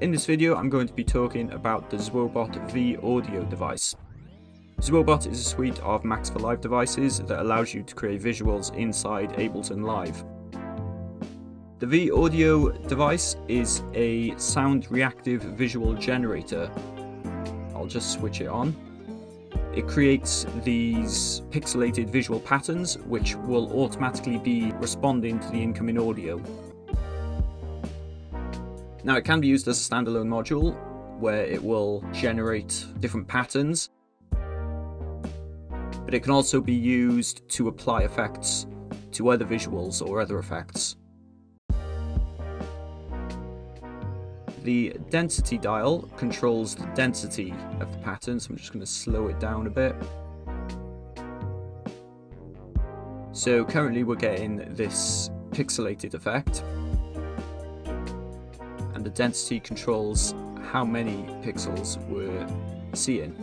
In this video, I'm going to be talking about the ZwoBot VAudio device. ZwoBot is a suite of Max for Live devices that allows you to create visuals inside Ableton Live. The VAudio device is a sound reactive visual generator. I'll just switch it on. It creates these pixelated visual patterns which will automatically be responding to the incoming audio. Now, it can be used as a standalone module where it will generate different patterns, but it can also be used to apply effects to other visuals or other effects. The density dial controls the density of the pattern, so I'm just going to slow it down a bit. So currently we're getting this pixelated effect, and the density controls how many pixels we're seeing.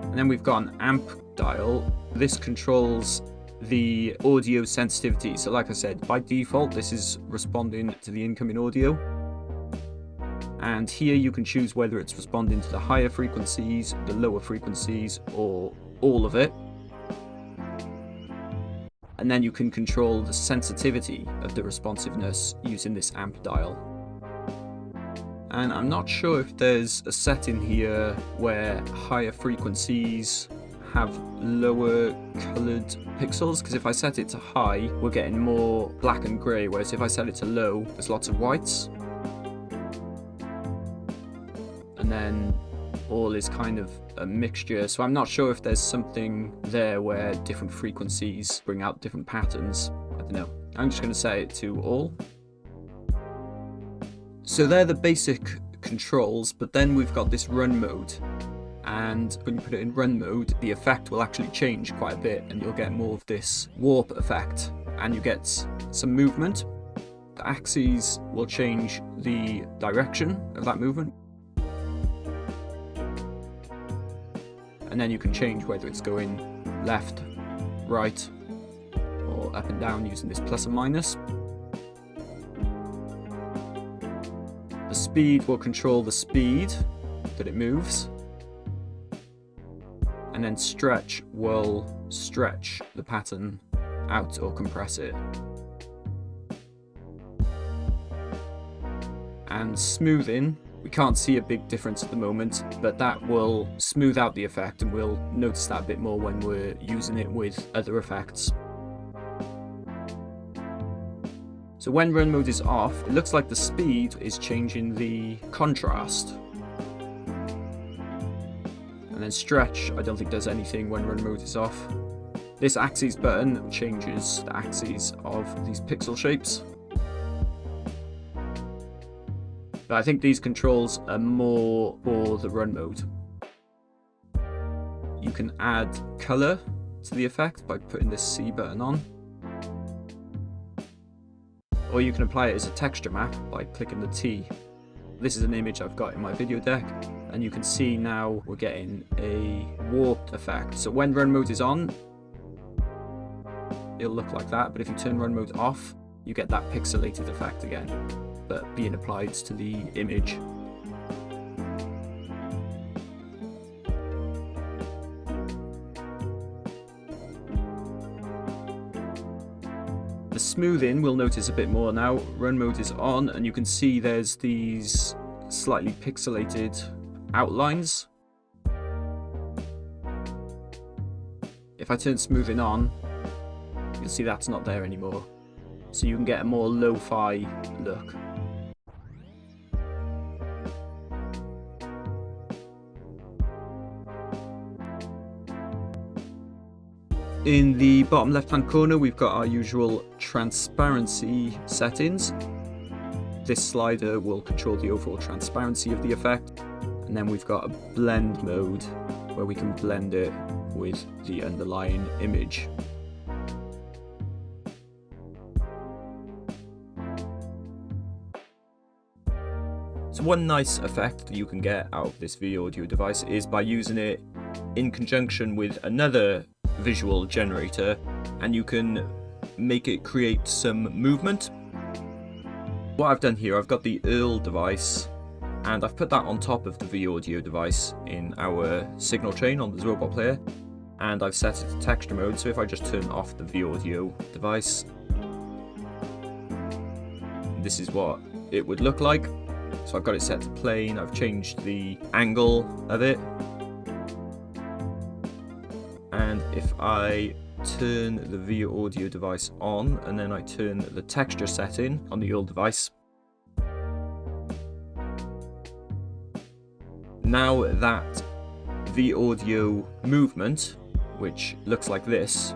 And then we've got an amp dial. This controls the audio sensitivity. So like I said, by default this is responding to the incoming audio, and here you can choose whether it's responding to the higher frequencies, the lower frequencies, or all of it. And then you can control the sensitivity of the responsiveness using this amp dial. And I'm not sure if there's a setting here where higher frequencies have lower coloured pixels, because if I set it to high, we're getting more black and grey, whereas if I set it to low, there's lots of whites. And then all is kind of a mixture, so I'm not sure if there's something there where different frequencies bring out different patterns. I don't know. I'm just going to set it to all. So they're the basic controls, but then we've got this run mode. And when you put it in run mode, the effect will actually change quite a bit, and you'll get more of this warp effect, and you get some movement. The axes will change the direction of that movement. And then you can change whether it's going left, right, or up and down using this plus and minus. The speed will control the speed that it moves. And then stretch will stretch the pattern out or compress it. And smoothing, we can't see a big difference at the moment, but that will smooth out the effect, and we'll notice that a bit more when we're using it with other effects. So when run mode is off, it looks like the speed is changing the contrast. And then stretch, I don't think does anything when run mode is off. This axes button changes the axes of these pixel shapes. But I think these controls are more for the run mode. You can add colour to the effect by putting this C button on. Or you can apply it as a texture map by clicking the T. This is an image I've got in my video deck, and you can see now we're getting a warped effect. So when run mode is on, it'll look like that, but if you turn run mode off, you get that pixelated effect again, but being applied to the image. The smoothing we'll notice a bit more now. Run mode is on, and you can see there's these slightly pixelated outlines. If I turn smoothing on, you'll see that's not there anymore. So you can get a more lo-fi look. In the bottom left hand corner, we've got our usual transparency settings. This slider will control the overall transparency of the effect, and then we've got a blend mode where we can blend it with the underlying image. So one nice effect that you can get out of this VAudio device is by using it in conjunction with another visual generator, and you can make it create some movement. What I've done here, I've got the URL device and I've put that on top of the VAudio device in our signal chain on the ZwoBot player, and I've set it to texture mode. So if I just turn off the VAudio device, this is what it would look like. So I've got it set to plain, I've changed the angle of it, and if I turn the VAudio device on and then I turn the texture setting on the old device, now that VAudio movement, which looks like this,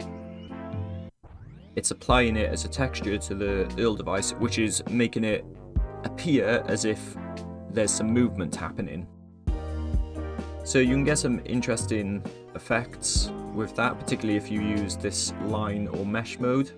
it's applying it as a texture to the URL device, which is making it appear as if there's some movement happening. So you can get some interesting effects with that, particularly if you use this line or mesh mode.